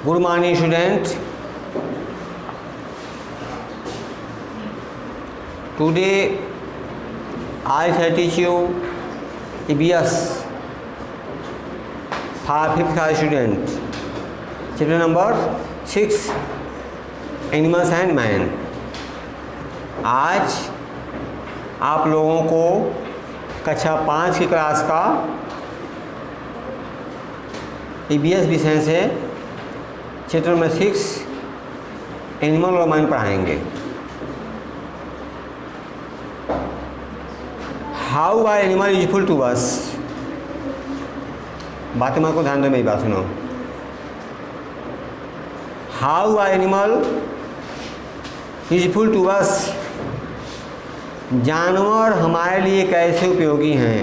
Good morning, student. Today I shall teach you EBS for 5th class student. Chapter number 6, Animals and Man. आज आप लोगों को कक्षा 5 की क्लास का EBS विषय से चैप्टर नंबर 6 एनिमल और मैन पढ़ाएंगे। How are animal useful to us. बात हमारे को ध्यान दो, मेरी बात सुनो। How are animal useful to us. जानवर हमारे लिए कैसे उपयोगी हैं।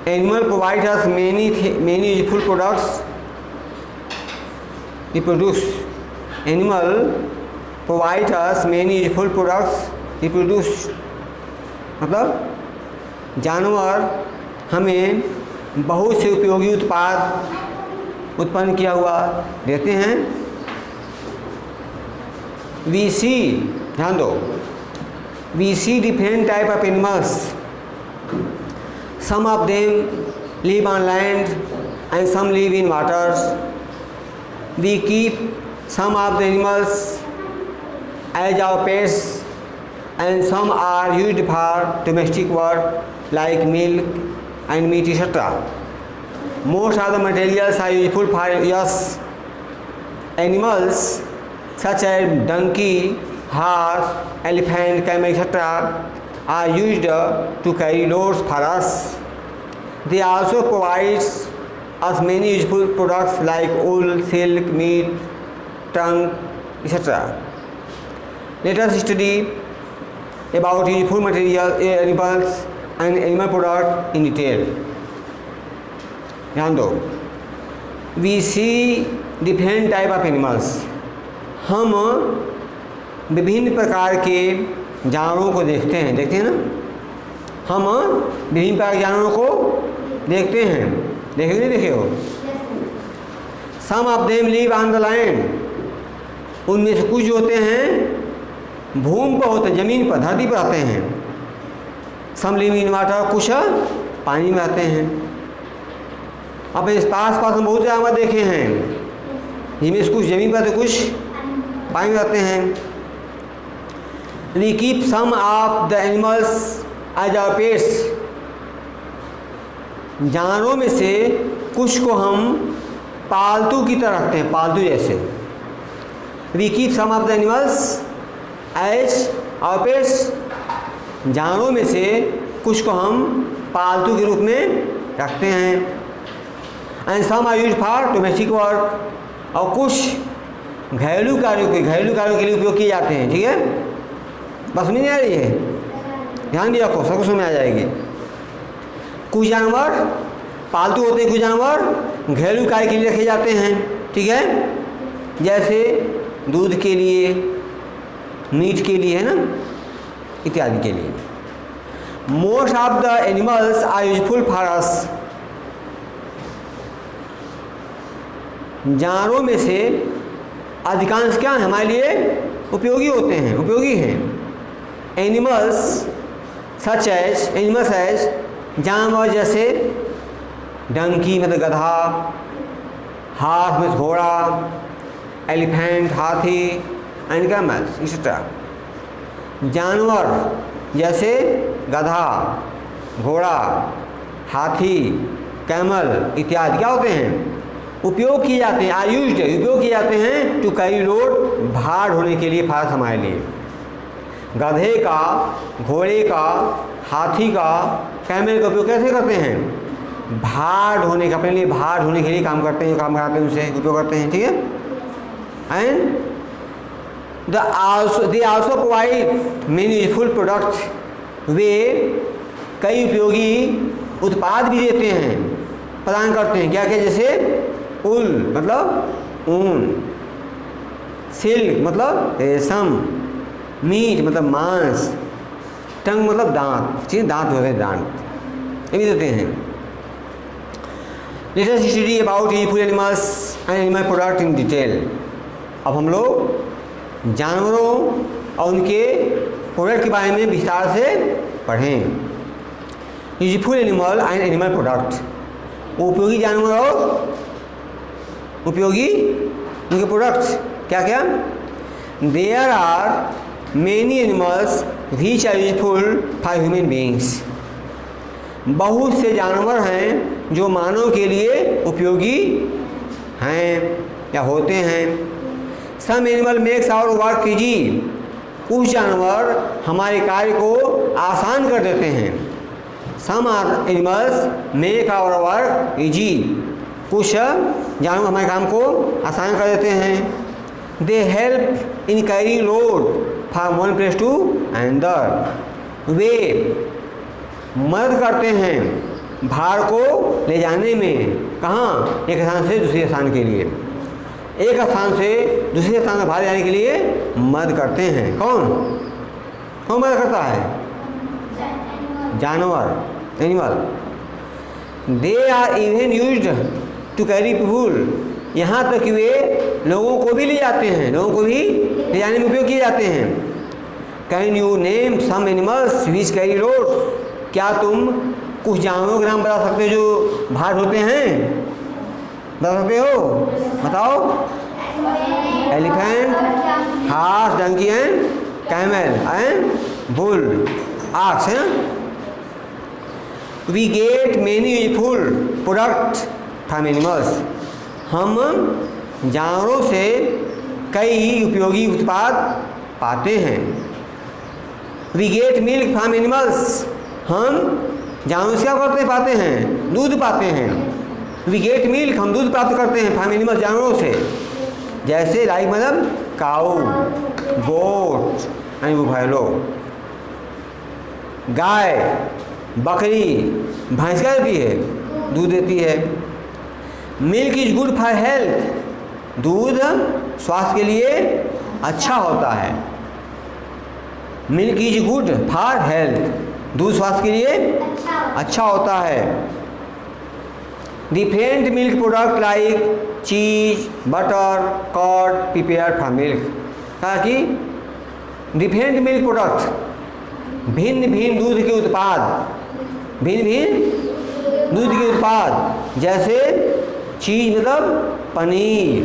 Animal provide us many useful products reproduce. Animal provide us many useful products reproduce. मतलब जानवर हमें बहुत से उपयोगी उत्पाद उत्पन्न किया हुआ देते हैं। We see, ध्यान दो, we see different type of animals. Some of them live on land and some live in waters. We keep some of the animals as our pets and some are used for domestic work like milk and meat, etc. Most of the materials are useful for us. Animals such as donkey, horse, elephant, camel, etc. are used to carry loads for us. They also provide us many useful products like wool, silk, meat, trunk, etc. Let us study about useful material, animals and animal product in detail. ध्यान दो, we see different type of animals. हम विभिन्न प्रकार के जानवरों को देखते हैं ना। हम विभिन्न प्रकार के जानवरों को देखते हैं। देखे नहीं देखे हो। Some of them live on the land. उनमें से कुछ होते हैं भूमि पर होते हैं, जमीन पर, धरती पर आते हैं। सम लिव इन वाटर, कुछ पानी में आते हैं। अब इस पास हम बहुत जानवर देखे हैं जिनमें से कुछ जमीन पर आते, कुछ पानी में आते हैं। We keep some of the animals as our pets. जानवरों में से कुछ को हम पालतू की तरह रखते हैं, पालतू जैसे। We keep some of the animals as our pets. जानवरों में से कुछ को हम पालतू के रूप में रखते हैं। And some are used for domestic work. और कुछ घरेलू कार्यों के लिए उपयोग किए जाते हैं। ठीक है, बस समझ नहीं आ रही है, ध्यान दिया रखो, सबको समझ में आ जाएगी। कुछ जानवर पालतू होते हैं, कुछ जानवर घरेलू कार्य के लिए रखे जाते हैं। ठीक है, जैसे दूध के लिए, मीट के लिए, है ना, इत्यादि के लिए। Most of the animals are useful for us. जानवरों में से अधिकांश क्या है, हमारे लिए उपयोगी होते हैं, उपयोगी हैं। एनिमल्स सच एज जानवर जैसे डंकी मतलब गधा, हाथ में घोड़ा, एलिफेंट हाथी, एंड कैमल्स एक्सेट्रा। जानवर जैसे गधा, घोड़ा, हाथी, कैमल इत्यादि क्या होते हैं, उपयोग किए जाते हैं। आर यूज्ड, उपयोग किए जाते हैं टू कैरी लोड, भार ढोने के लिए, फास्ट हमारे लिए। गधे का, घोड़े का, हाथी का, कैमल का उपयोग कैसे करते हैं, भार ढोने का, अपने लिए भार ढोने के लिए काम करते हैं, काम कराते हैं, उनसे उपयोग करते हैं। ठीक है, and they also provide many useful products. वे कई उपयोगी उत्पाद भी देते हैं, प्रदान करते हैं। क्या क्या, जैसे उल मतलब ऊन, सिल्क मतलब रेशम, मीट मतलब मांस, टंग मतलब दांत, दांत होते हैं, दांत ये भी देते हैं। Let us study about useful animals and animal product in detail. अब हम लोग जानवरों और उनके प्रोडक्ट के बारे में विस्तार से पढ़ें। Useful animal and animal product, उपयोगी जानवर और उपयोगी उनके प्रोडक्ट्स क्या क्या? There are many animals which are useful for human beings. बहुत से जानवर हैं जो मानव के लिए उपयोगी हैं या होते हैं। Some animal makes our work easy, कुछ जानवर हमारे कार्य को आसान कर देते हैं। Some are animals make our work easy, कुछ जानवर हमारे काम को आसान कर देते हैं। They help in carry load from one place to another, वे मदद करते हैं भार को ले जाने में। कहाँ? एक स्थान से दूसरे स्थान के लिए, एक स्थान से दूसरे स्थान में भार ले जाने के लिए मदद करते हैं। कौन कौन मदद करता है? जानवर, animal. They are even used to carry people, यहाँ तक कि वे लोगों को भी ले जाते हैं, लोगों को भी ले जाने में उपयोग किए जाते हैं। Can you name some animals which carry load, क्या तुम कुछ जानवरों के नाम बता सकते हो जो भार होते हैं? बता सकते हो? बताओ। Elephant, horse, donkey and camel and bull, ox है। We get many useful product from animals, हम जानवरों से कई उपयोगी उत्पाद पाते हैं। We get milk from animals, हम जानवरों से क्या करते पाते हैं? दूध पाते हैं। वी गेट मिल्क, हम दूध प्राप्त करते हैं फ्रॉम एनिमल्स, जानवरों से। जैसे लाइक मतलब काऊ, गोट एंड बुफैलो। गाय, बकरी, भैंस क्या देती है? दूध देती है। Milk is good for health, दूध स्वास्थ्य के लिए अच्छा होता है। Milk is good for health, दूध स्वास्थ्य के लिए अच्छा होता है। Different milk product like cheese, butter, curd prepare from milk, ताकि डिफरेंट मिल्क प्रोडक्ट, भिन्न भिन्न दूध के उत्पाद, भिन्न भिन्न दूध के उत्पाद, जैसे चीज मतलब पनीर,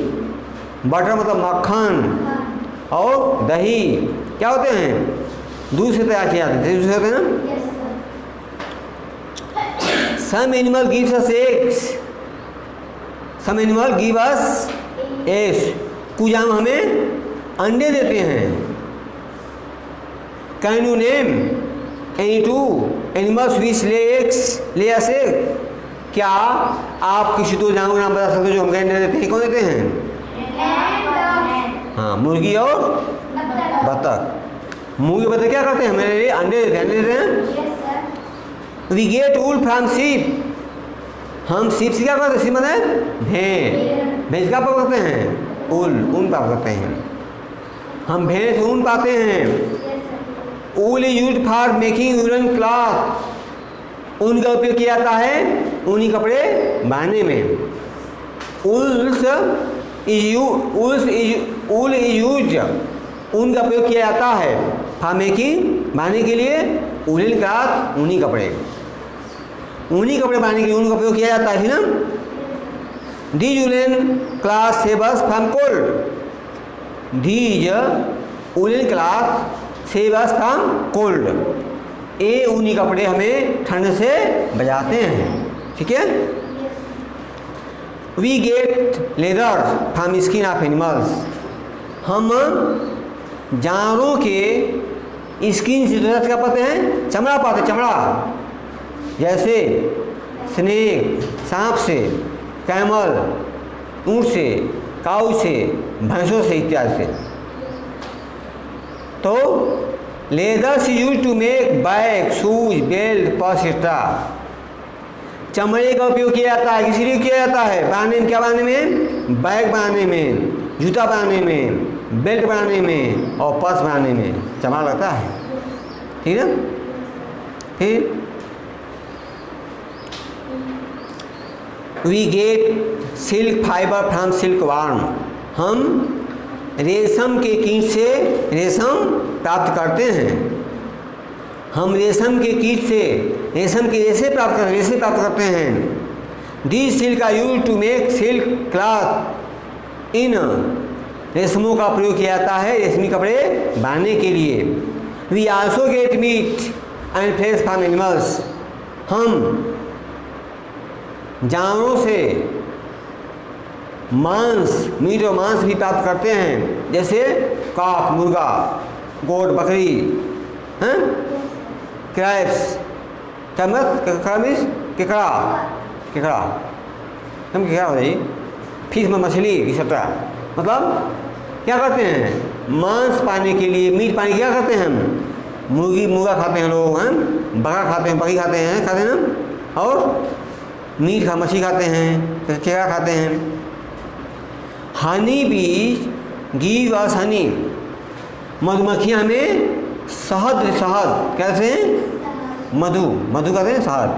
बटर मतलब मक्खन और दही क्या होते हैं? दूध से तैयार किए जाते हैं, दूध से होते हैं ना। Some animal gives us eggs, some animal give us eggs, कुछ जानवर हमें अंडे देते हैं। Can you name any two animals which lay eggs, ले अस एग, क्या आप किसी दो जानवर नाम बता सकते हो जो हमको अंडे देते हैं? कौन देते हैं? हाँ, मुर्गी और बतख। मुर्गी बतख क्या करते हैं? हमारे लिए अंडे देते हैं। We get wool from sheep, हम शीप से क्या करते हैं? शीप मतलब भेड़, भेड़ क्या प्राप्त करते हैं? ऊन प्राप्त करते हैं। हम भेड़ से ऊन पाते हैं। Wool is used for making woollen cloth, ऊन का उपयोग किया जाता है ऊनी कपड़े बनाने में। ऊल इज यूज्ड, ऊन का उपयोग किया जाता है फॉर मेकिंग, बनाने के लिए, वूलन क्लॉथ, ऊनी कपड़े, ऊनी कपड़े बनाने के लिए ऊन का उपयोग किया जाता है ना। These woollen cloth save us from cold, these woollen cloth save us from cold, ये ऊनी कपड़े हमें ठंड से बचाते हैं। ठीक है। We get leather from skin of animals, हम जानवरों के स्किन से क्या पाते हैं? चमड़ा पाते हैं, चमड़ा, जैसे स्नेक, सांप से, कैमल, ऊँट से, काऊ से, भैंसों से इत्यादि से। तो leather is used to make bag, shoes, belt, purse extra, चमड़े का उपयोग किया जाता है, किसी लिए किया जाता है? बनाने में, क्या बनाने में? बैग बनाने में, जूता बनाने में, बेल्ट बनाने में और पर्स बनाने में चमड़ा लगता है। ठीक है। फिर we get silk fibre from silk worm. हम रेशम के कीट से रेशम प्राप्त करते हैं। हम रेशम के कीट से रेशम की रेशे प्राप्त करते हैं। This silk are used to make silk cloth. इन रेशमों का प्रयोग किया जाता है रेशमी कपड़े बनाने के लिए। We also get meat and flesh from animals. हम जानवरों से मीट और मांस भी प्राप्त करते हैं, जैसे कॉक मुर्गा, गोट बकरी, हैं, क्रैब्स, केकड़ा हम क्या हो रही फिश में मछली एक्सेट्रा। मतलब क्या करते हैं मांस पाने के लिए, मीट पाने क्या करते हैं हम मुर्गा खाते हैं लोग, हैं बकरा खाते हैं, बकरी खाते हैं ना, और मीट खा मछली खाते हैं, केकड़ा खाते हैं। हनी बीज गिव अस हनी। मधुमक्खियाँ हमें शहद कैसे मधु कहते हैं, शहद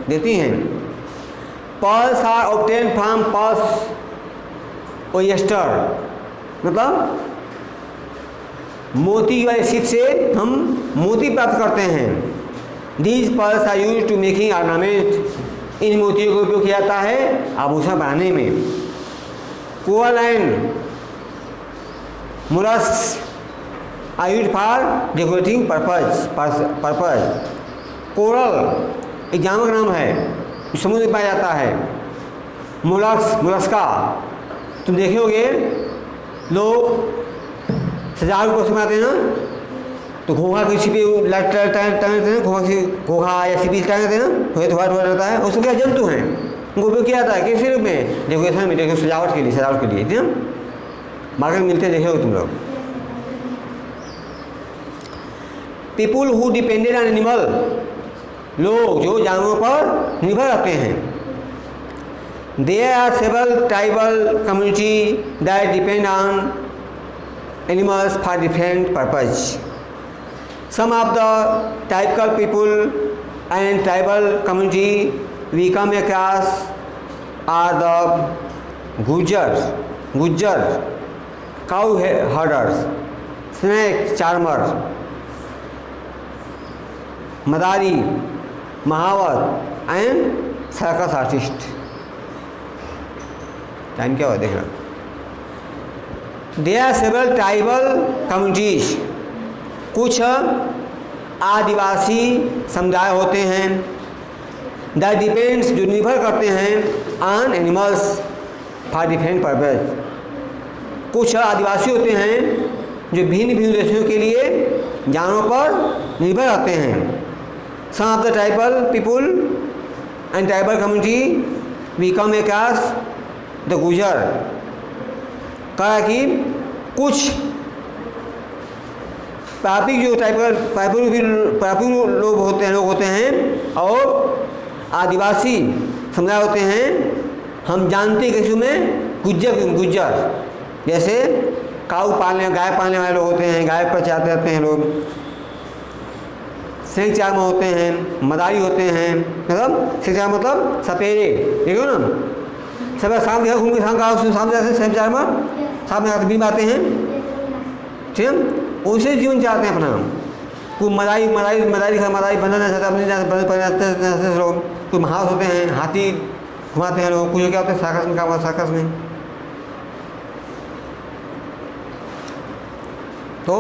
देती हैं। Pearls are obtain from pearls oyster. मतलब मोती वाले शिप से हम मोती प्राप्त करते हैं। These pearls are use to making ornament. इन मोतियों का उपयोग किया जाता है आभूषण बनाने में। Coral and mollusc are used for decorating purpose. कोरल एक जानवर का नाम है जो समुद्र में पाया जाता है। मोलस्का तुम देखे होगे लोग सजावट को बनाते हैं ना, तो घोघा की छिपी घोघा या छिपी टांगते हैं ना, थोड़ा रहता है। उसमें क्या जंतु हैं, उनको उपयोग किया जाता है किस रूप में, डेकोरेशन में, देखो सजावट के लिए ठीक है। मार्केट में मिलते हैं, देखे हो तुम लोग। People who depended on animal. लोग जो जानवरों पर निर्भर रहते हैं। There are several tribal community that depend on animals for different purpose. Some of the typical people and tribal community we come across are the Gujjar, cow herders, snake charmer, Madari, Mahawat and circus artist. Time क्या हुआ देख रहा। There are several tribal communities. कुछ आदिवासी समुदाय होते हैं that depends जो निर्भर करते हैं on animals for different purpose. कुछ आदिवासी होते हैं जो भिन्न उद्देश्यों के लिए जानवरों पर निर्भर रहते हैं। Some of the tribal people and tribal community we come across the Gujar. कहा कि कुछ पापी जो पापी लोग होते हैं और आदिवासी समुदाय होते हैं। हम जानते हैं किसी में गुज्जर जैसे गाय पालने वाले लोग होते हैं, गाय पर चाहते रहते हैं लोग। सेंग चारमा होते हैं, मदारी होते हैं, मतलब सेंग चारमा मतलब सपेरे, देखो ना, सब शाम के घूम के शाम जाते हैं, सेंग चारमा साथ में बीम आते हैं, ठीक है। उसे जीवन चाहते हैं अपना। कोई मदारी बंधन चाहते अपने लोग। कोई महावत होते हैं, हाथी घुमाते हैं लोग। कुछ क्या होते हैं सर्कस में, काम सर्कस में। तो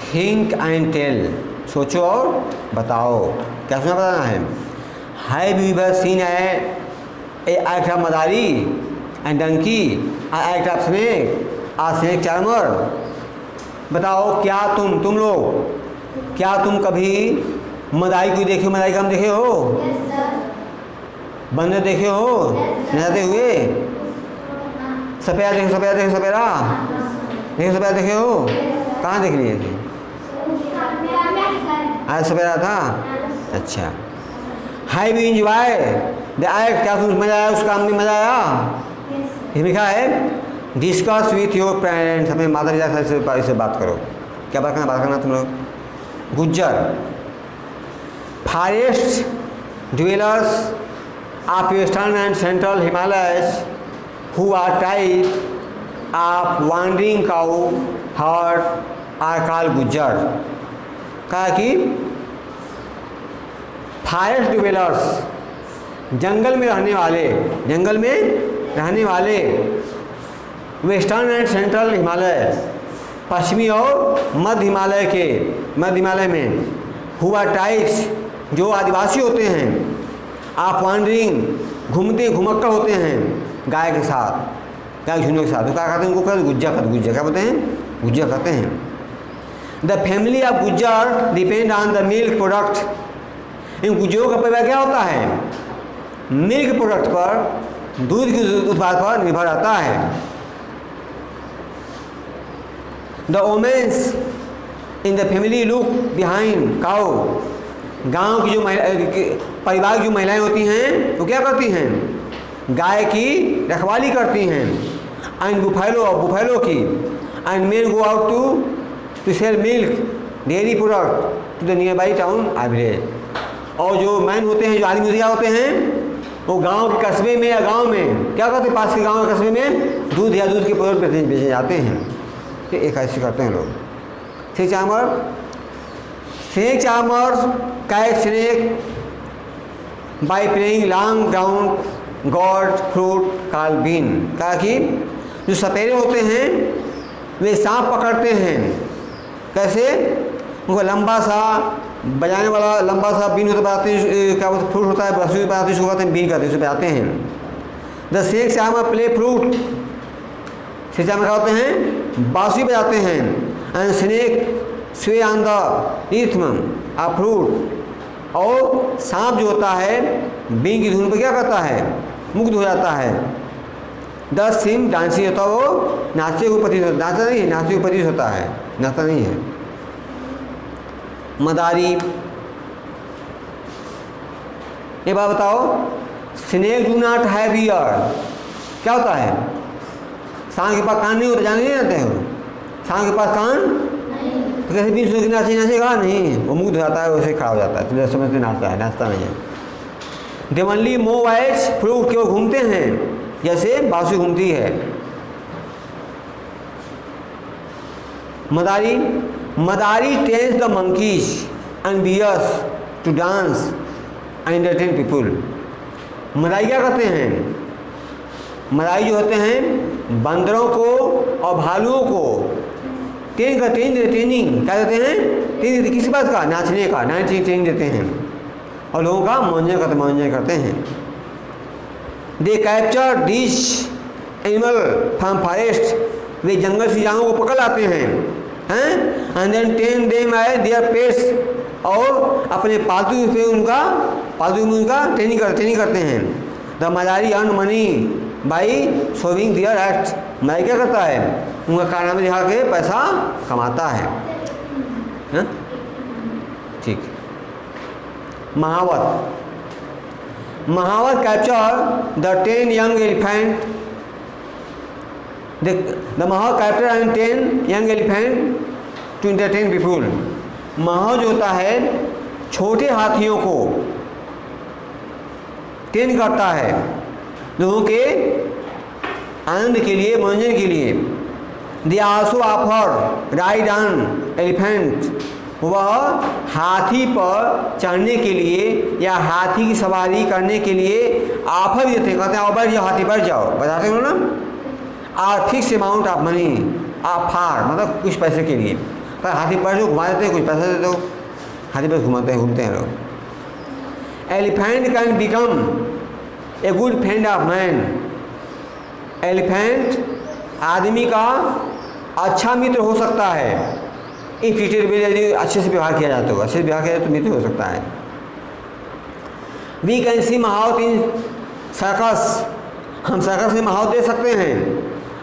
थिंक एंड टेल, सोचो और बताओ। क्या सुना बताना है। Have you ever seen a act of madari and donkey, act of snake, snake charmer. बताओ क्या तुम लोग क्या तुम कभी मदारी को देखे हो? मदारी का हम देखे हो? बंदर देखे हो नहाते हुए? सपेरा देखे हो? कहाँ देख लिए थे? आज सपेरा था। अच्छा। Have you enjoy the act, क्या तुम मजा आया उस काम में? मजा आया? लिखा है डिस्कस विथ योर पेरेंट्स, अपने माता पिता से बात करो। क्या बात करना तुम लोग। Gujjar, forest dwellers of western and central Himalayas who are type of wandering cow herd are called Gujjar। कहा कि फॉरेस्ट डिवेलर्स जंगल में रहने वाले वेस्टर्न एंड सेंट्रल हिमालय, पश्चिमी और मध्य हिमालय में हुआ टाइप्स जो आदिवासी होते हैं, आप वांडरिंग घुमक्कड़ होते हैं गाय के साथ, गाय झुंडों के साथ, तो क्या कहते हैं उनको? गुज्जर क्या बोलते हैं? गुज्जर कहते हैं। The family of Gujjar depend on the milk product. इन गुज्जरों का परिवार क्या होता है? मिल्क प्रोडक्ट पर, दूध के उत्पाद पर निर्भर रहता है। The women's in the family look behind cow. गांव की जो परिवार की जो महिलाएं होती हैं वो क्या करती हैं? गाय की रखवाली करती हैं। एंड बुफेलो की। And men go out to sell milk dairy product to the nearby town village. और जो मैन होते हैं, जो आदमी क्या होते हैं, वो गांव के कस्बे में या गांव में क्या करते हैं? पास के गांव के कस्बे में दूध के प्रोडक्ट बेचे जाते हैं। तो एक ऐसे करते हैं लोग। Snake charmer catch snake by playing long ground gourd flute call been. कहा कि जो सपेरे होते हैं वे सांप पकड़ते हैं। कैसे? उनको लंबा सा बजाने वाला लंबा सा बीन होता है, क्या बोलते फ्रूट होता है, बांसुरी बजाते हैं, उसको कहते हैं बीन कहते हैं, उसको बजाते हैं। The snake charmer play fruit. Snake charmer क्या होते हैं? बांसुरी बजाते हैं। एंड स्नेक स्वे on the rhythm of fruit. और सांप जो होता है बीन की धुन पर क्या करता है? मुग्ध हो जाता है। 10 सिम डांसी होता है, वो नाचते हुए प्रतीत होता है। नाचता नहीं है, नाचते हुए प्रतीत होता है, नाचता नहीं है। मदारी। ये बात बताओ, snake do not have year. क्या होता है? सांप के पास कान नहीं होता, जान नहीं जाते हो? सांप के पास कान तो कैसे बीच में नाचेगा नहीं, वो मुग्ध हो जाता है, वैसे खड़ा हो जाता है, तो समझ से नाचता नहीं है। They only move as flute, केवल घूमते हैं जैसे बांसुरी घूमती है। Madari tames the monkeys and bears to dance and entertain people. मदारी क्या करते हैं? मदारी जो होते हैं बंदरों को और भालुओं को ट्रेनिंग क्या देते हैं? ट्रेनिंग किसी बात का? नाचने का ट्रेनिंग देते हैं और लोगों का मनोरंजन करते हैं। They capture this animal from forest. वे जंगल से जानवरों को पकड़ लाते हैं and then tame them as their pets. और अपने पालतू पे उनका ट्रेनिंग करते हैं। The madari earn money by showing their act. मैं क्या करता है? उनका कारनामे दिखा के पैसा कमाता है। ठीक। Mahout capture the 10 young elephant. The mahout capture and 10 young elephant to entertain people. महाव जो होता है छोटे हाथियों को ट्रेन करता है लोगों के आनंद के लिए, मनोरंजन के लिए। They also offer ride on elephant. वह हाथी पर चढ़ने के लिए या हाथी की सवारी करने के लिए ऑफर भी देते हैं। कहते हैं आओ बैठ जाओ, हाथी बैठ जाओ, बताते हो ना। Are fix amount of money offer, मतलब कुछ पैसे के लिए। पर हाथी पर जो घुमा देते हैं, कुछ पैसा देते हो, हाथी पर घूमते हैं लोग। Elephant can become a good friend of man. Elephant आदमी का अच्छा मित्र हो सकता है इफ इट यदि अच्छे से व्यवहार किया जाता हो, अच्छे से व्यवहार किया जाए तो मित्र हो सकता है। वी कैन सी महावत इन सर्कस। हम सर्कस में महावत दे सकते हैं।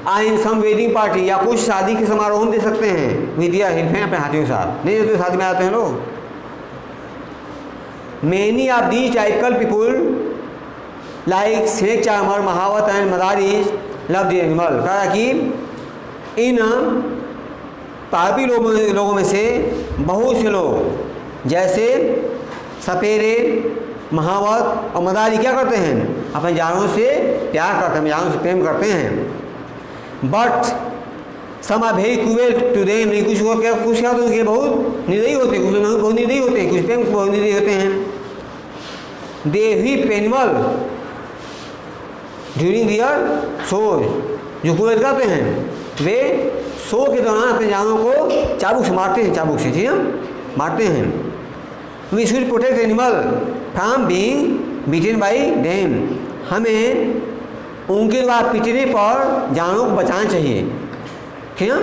आई इन सम वेडिंग पार्टी, या कुछ शादी के समारोह में दे सकते हैं। विद्या हिलफें अपने हाथियों के साथ नहीं देते, शादी में आते हैं लोग। Many of these typical people like snake charmer, mahout and madaris love the animal. कहा कि इन पापी लोगों में से बहुत से लोग जैसे सपेरे, महावत और मदारी क्या करते हैं? अपने जानवरों से प्यार करते हैं, जानवरों से प्रेम करते हैं। But some are very cruel to them, नहीं कुछ क्या तो उनके बहुत निर्दयी होते हैं, कुछ लोग बहुत निर्दयी होते हैं, कुछ प्रेम बहुत निर्दयी होते हैं। दे व्हिप एनिमल ड्यूरिंग दियर सोज, जो क्रूएल करते हैं वे सो के दौरान अपने जानवरों को चाबुक से मारते हैं, चाबुक से, ठीक है, मारते हैं। We should protect animal from being beaten by them, हमें उनके द्वारा पीटने पर जानवरों को बचाना चाहिए, ठीक है।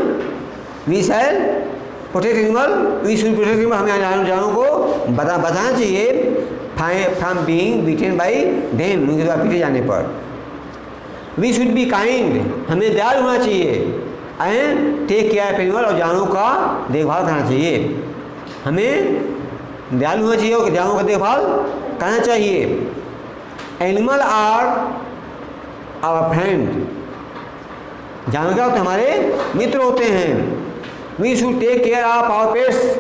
We shall protect animal, we should protect animal, हमें जानवरों को बचाना चाहिए from being beaten by them, उनके द्वारा पीटे जाने पर। वी शुड बी काइंड, हमें दयालु होना चाहिए। And take care of animal, और जानवरों का देखभाल करना चाहिए, हमें दयालु होना चाहिए और जानवरों का देखभाल करना चाहिए। एनिमल आर आवर फ्रेंड, जानवर क्या होते हैं? हमारे मित्र होते हैं। We should take care of our pets,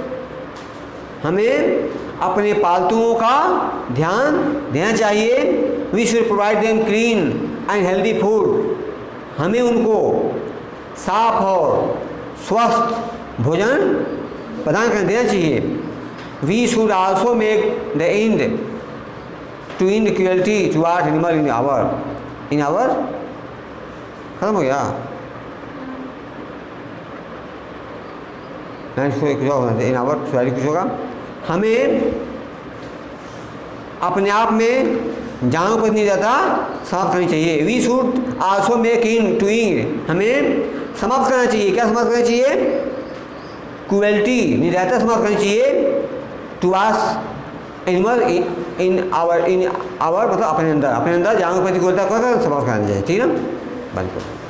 हमें अपने पालतुओं का ध्यान देना चाहिए। We should provide them clean and healthy food, हमें उनको साफ और स्वस्थ भोजन प्रदान कर देना चाहिए। We should also make the end to end cruelty towards animal in our खत्म हो गया, कुछ होगा इन आवर कुछ होगा। हमें अपने आप में जानवरों पर निर्दयता समाप्त करनी चाहिए। We should also make in doing, हमें समाप्त करना चाहिए, क्या समाप्त करना चाहिए? क्रुएल्टी, निर्दयता समाप्त करनी चाहिए टुवर्ड्स एनिमल इन आवर मतलब अपने अंदर जानवरों पर क्रूरता को समाप्त करना चाहिए, ठीक है ना। बंद करो।